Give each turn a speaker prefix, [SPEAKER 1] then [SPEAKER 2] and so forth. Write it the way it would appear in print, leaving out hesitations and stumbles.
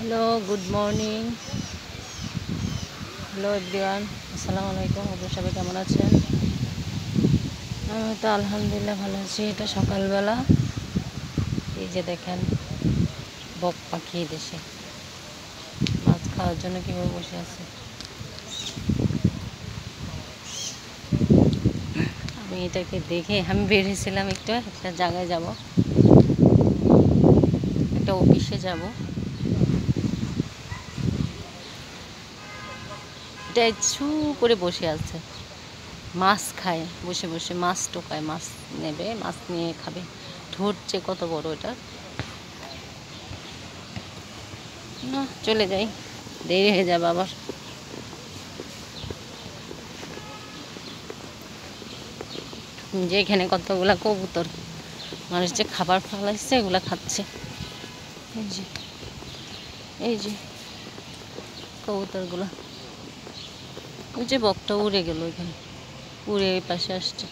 [SPEAKER 1] Hello, good morning. Hello everyone, আসসালামু আলাইকুম। আপনারা সবাই কেমন আছেন? আমি তো আলহামদুলিল্লাহ ভালো আছি। এটা সকালবেলা। এই যে দেখেন বক পাখি দেশে মাছ খাওয়ার জন্য কীভাবে বসে আছে। আমি এটাকে দেখে আমি বেরিয়েছিলাম একটা জায়গায় যাব, একটা অফিসে যাব। এটা ছু করে বসে আছে, মাছ খায় বসে বসে, মাছ টোকায়, মাছ নেবে, মাছ নিয়ে খাবে। ধরছে কত বড় এটা। না, চলে যাই, দেরি হয়ে যাবে আবার। যে এখানে কতগুলা কবুতর, মানুষ যে খাবার ফেলাইছে এগুলা খাচ্ছে। এই যে এই যে কবুতরগুলা। ওই যে বকটা উড়ে গেল, এখানে উড়ে এই পাশে আসছে।